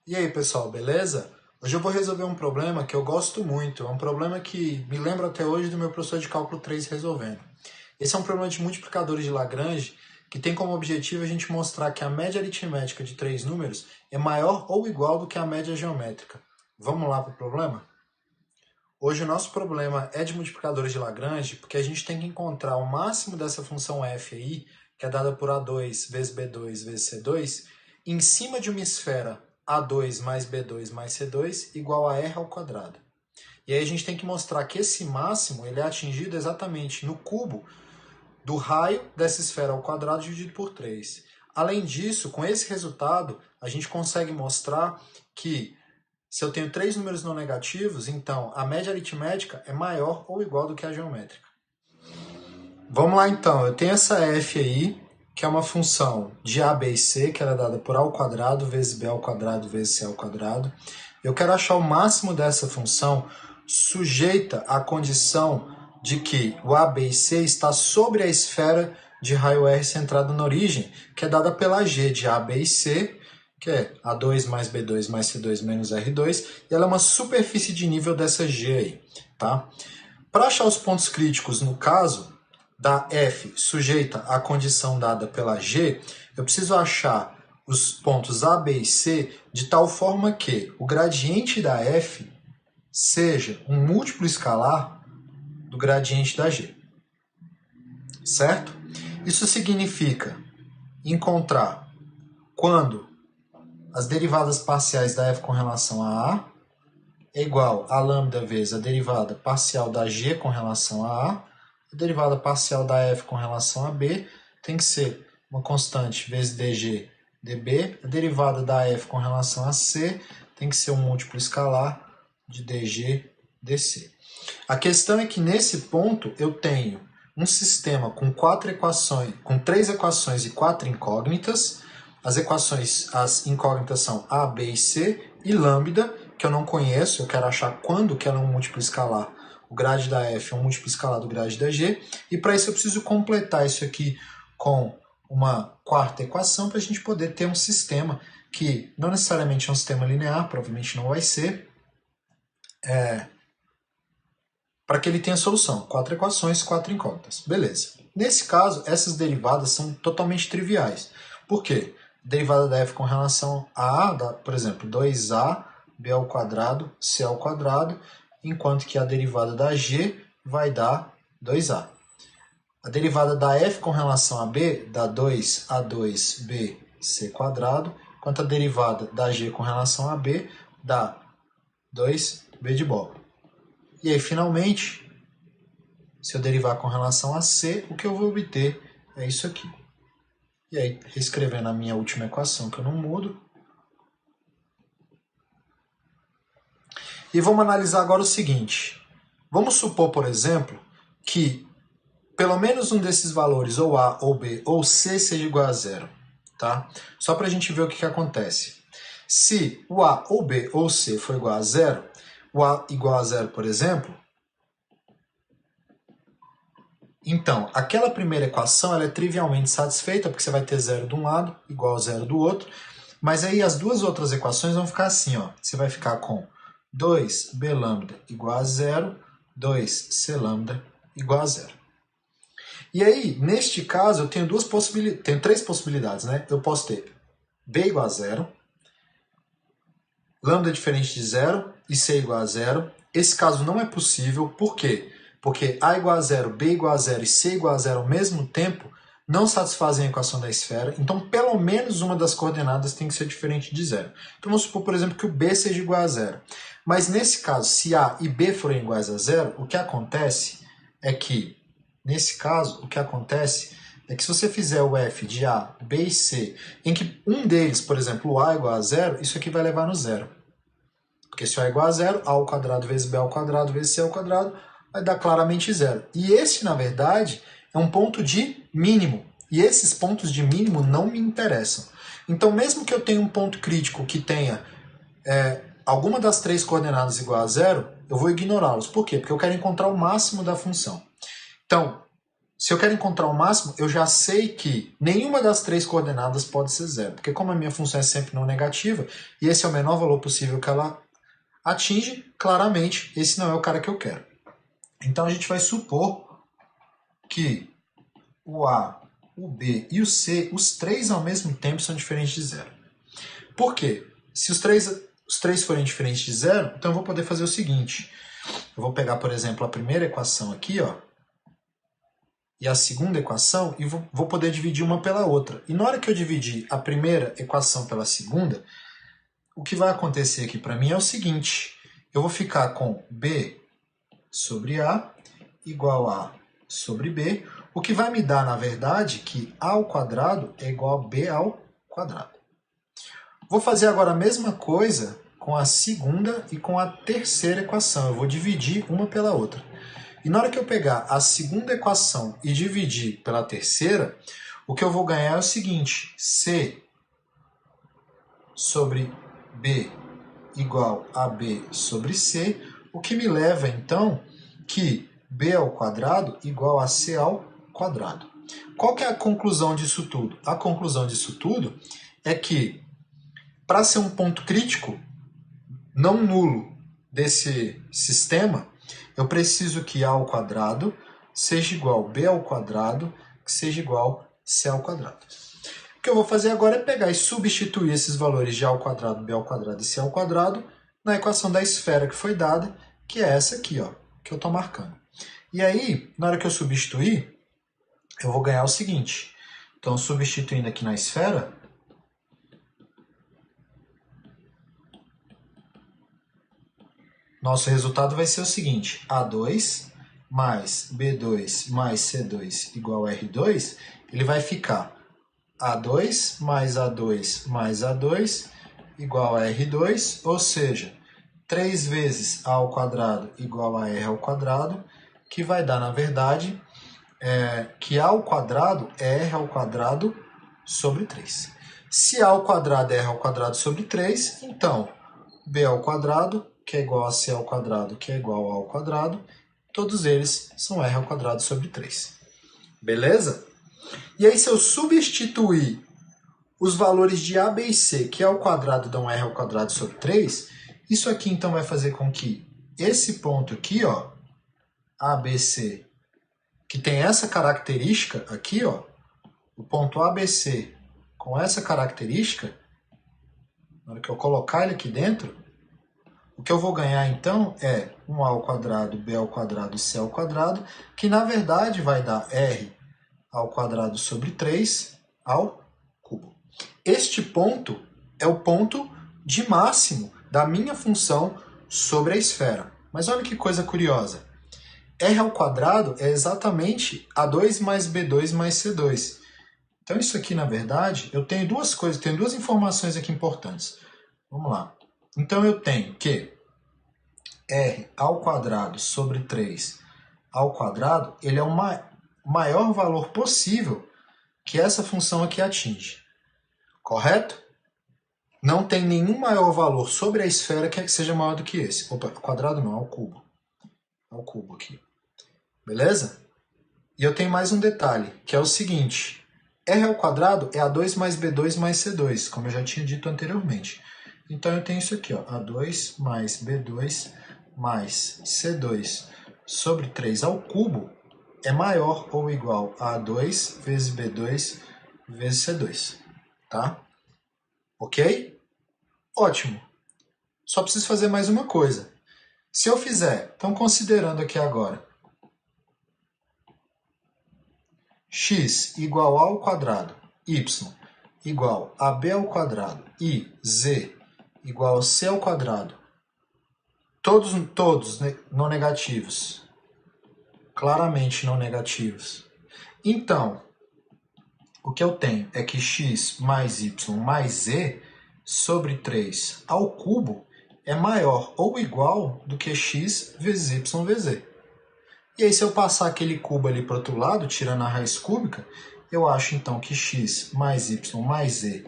E aí, pessoal, beleza? Hoje eu vou resolver um problema que eu gosto muito. É um problema que me lembra até hoje do meu professor de cálculo 3 resolvendo. Esse é um problema de multiplicadores de Lagrange que tem como objetivo a gente mostrar que a média aritmética de três números é maior ou igual do que a média geométrica. Vamos lá para o problema? Hoje o nosso problema é de multiplicadores de Lagrange porque a gente tem que encontrar o máximo dessa função f aí, que é dada por A2 vezes B2 vezes C2, em cima de uma esfera A2 mais B2 mais C2 igual a R ao quadrado. E aí a gente tem que mostrar que esse máximo ele é atingido exatamente no cubo do raio dessa esfera ao quadrado dividido por 3. Além disso, com esse resultado, a gente consegue mostrar que se eu tenho três números não negativos, então a média aritmética é maior ou igual do que a geométrica. Vamos lá então, eu tenho essa f aí, que é uma função de a, b e c, que era dada por a ao quadrado vezes b ao quadrado vezes c ao quadrado. Eu quero achar o máximo dessa função sujeita à condição de que o a, b e c está sobre a esfera de raio R centrado na origem, que é dada pela g de a, b e c, que é A2 mais B2 mais C2 menos R2, e ela é uma superfície de nível dessa G aí, tá? Para achar os pontos críticos no caso da F sujeita à condição dada pela G, eu preciso achar os pontos A, B e C de tal forma que o gradiente da F seja um múltiplo escalar do gradiente da G, certo? Isso significa encontrar quando as derivadas parciais da f com relação a A é igual a lambda vezes a derivada parcial da g com relação a A derivada parcial da f com relação a b tem que ser uma constante vezes dg db. A derivada da f com relação a c tem que ser um múltiplo escalar de dg dc. A questão é que nesse ponto eu tenho um sistema com três equações e quatro incógnitas. As incógnitas são a, b e c, e lambda, que eu não conheço, eu quero achar quando que ela é um múltiplo escalar. O grade da f é um múltiplo escalar do grade da g, e para isso eu preciso completar isso aqui com uma quarta equação para a gente poder ter um sistema que não necessariamente é um sistema linear, provavelmente não vai ser, para que ele tenha solução. Quatro equações, quatro incógnitas. Beleza. Nesse caso, essas derivadas são totalmente triviais. Por quê? A derivada da f com relação a A dá, por exemplo, 2a, b ao quadrado, c ao quadrado, enquanto que a derivada da g vai dar 2a. A derivada da f com relação a b dá 2a2bc quadrado, enquanto a derivada da g com relação a b dá 2b de bola. E aí, finalmente, se eu derivar com relação a c, o que eu vou obter é isso aqui. E aí, reescrevendo a minha última equação, que eu não mudo. E vamos analisar agora o seguinte. Vamos supor, por exemplo, que pelo menos um desses valores, ou a, ou b, ou c, seja igual a zero. Tá? Só para a gente ver o que acontece. Se o a, ou b, ou c for igual a zero, o a igual a zero, por exemplo, então, aquela primeira equação ela é trivialmente satisfeita, porque você vai ter zero de um lado, igual a zero do outro, mas aí as duas outras equações vão ficar assim, ó. Você vai ficar com 2b lambda igual a zero, 2c lambda igual a zero. E aí, neste caso, eu tenho três possibilidades, né? Eu posso ter b igual a zero, lambda diferente de zero e c igual a zero. Esse caso não é possível, por quê? Porque a igual a zero, b igual a zero e c igual a zero ao mesmo tempo não satisfazem a equação da esfera, então pelo menos uma das coordenadas tem que ser diferente de zero. Então vamos supor, por exemplo, que o b seja igual a zero. Mas nesse caso, se a e b forem iguais a zero, o que acontece é que, nesse caso, o que acontece é que se você fizer o f de a, b e c, em que um deles, por exemplo, o a é igual a zero, isso aqui vai levar no zero. Porque se o a é igual a zero, a ao quadrado vezes b ao quadrado vezes c ao quadrado, vai dar claramente zero. E esse, na verdade, é um ponto de mínimo. E esses pontos de mínimo não me interessam. Então, mesmo que eu tenha um ponto crítico que tenha alguma das três coordenadas igual a zero, eu vou ignorá-los. Por quê? Porque eu quero encontrar o máximo da função. Então, Se eu quero encontrar o máximo, eu já sei que nenhuma das três coordenadas pode ser zero, porque como a minha função é sempre não negativa, e esse é o menor valor possível que ela atinge, claramente esse não é o cara que eu quero. Então a gente vai supor que o A, o B e o C, os três ao mesmo tempo são diferentes de zero. Por quê? Se os três forem diferentes de zero, então eu vou poder fazer o seguinte. Eu vou pegar, por exemplo, a primeira equação aqui, ó, e a segunda equação, e vou poder dividir uma pela outra. E na hora que eu dividir a primeira equação pela segunda, o que vai acontecer aqui para mim é o seguinte. Eu vou ficar com B sobre A igual a sobre B, o que vai me dar, na verdade, que A ao quadrado é igual a B ao quadrado. Vou fazer agora a mesma coisa com a segunda e com a terceira equação. Eu vou dividir uma pela outra. E na hora que eu pegar a segunda equação e dividir pela terceira, o que eu vou ganhar é o seguinte. C sobre B igual a B sobre C, o que me leva, então, que B ao quadrado igual a C ao quadrado. Qual que é a conclusão disso tudo? A conclusão disso tudo é que, para ser um ponto crítico, não nulo desse sistema, eu preciso que A ao quadrado seja igual a B ao quadrado, que seja igual a C ao quadrado. O que eu vou fazer agora é pegar e substituir esses valores de A ao quadrado, B ao quadrado e C ao quadrado na equação da esfera que foi dada, que é essa aqui, ó, que eu estou marcando. E aí, na hora que eu substituir, eu vou ganhar o seguinte. Então, substituindo aqui na esfera, nosso resultado vai ser o seguinte. A2 mais B2 mais C2 igual a R2, ele vai ficar A2 mais A2 mais A2 igual a R2, ou seja, 3 vezes A ao quadrado igual a R ao quadrado, que vai dar, na verdade, que A ao quadrado é R ao quadrado sobre 3. Se A ao quadrado é R ao quadrado sobre 3, então B ao quadrado, que é igual a C ao quadrado, que é igual a ao quadrado, todos eles são R ao quadrado sobre 3. Beleza? E aí, se eu substituir os valores de A, B e C, que é ao quadrado, dão R ao quadrado sobre 3, isso aqui, então, vai fazer com que esse ponto aqui, ó, ABC, que tem essa característica aqui, ó, o ponto ABC com essa característica, na hora que eu colocar ele aqui dentro, o que eu vou ganhar, então, é um A ao quadrado, B ao quadrado e C ao quadrado, que, na verdade, vai dar R ao quadrado sobre 3 ao cubo. Este ponto é o ponto de máximo da minha função sobre a esfera. Mas olha que coisa curiosa. R ao quadrado é exatamente A2 mais B2 mais C2. Então, isso aqui, na verdade, eu tenho duas coisas, tenho duas informações aqui importantes. Vamos lá. Então, eu tenho que R ao quadrado sobre 3 ao quadrado, ele é o maior valor possível que essa função aqui atinge. Correto? Não tem nenhum maior valor sobre a esfera que seja maior do que esse. Opa, quadrado não, é o cubo. É o cubo aqui. Beleza? E eu tenho mais um detalhe, que é o seguinte. R ao quadrado é A2 mais B2 mais C2, como eu já tinha dito anteriormente. Então, eu tenho isso aqui, ó, A2 mais B2 mais C2 sobre 3 ao cubo é maior ou igual a A2 vezes B2 vezes C2. Tá? Ok? Ótimo. Só preciso fazer mais uma coisa. Se eu fizer, então considerando aqui agora, x igual a ao quadrado, y igual a b ao quadrado e z igual a c ao quadrado, todos não negativos, claramente não negativos. Então, o que eu tenho é que x mais y mais z sobre 3 ao cubo é maior ou igual do que x vezes y vezes z. E aí, se eu passar aquele cubo ali para o outro lado, tirando a raiz cúbica, eu acho então que x mais y mais z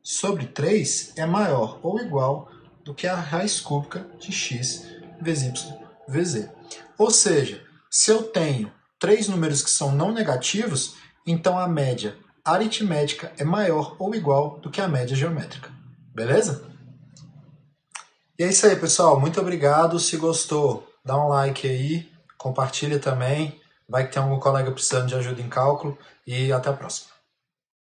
sobre 3 é maior ou igual do que a raiz cúbica de x vezes y vezes z. Ou seja, se eu tenho 3 números que são não negativos, então a média aritmética é maior ou igual do que a média geométrica. Beleza? E é isso aí, pessoal. Muito obrigado. Se gostou, dá um like aí, compartilha também. Vai que tem algum colega precisando de ajuda em cálculo. E até a próxima.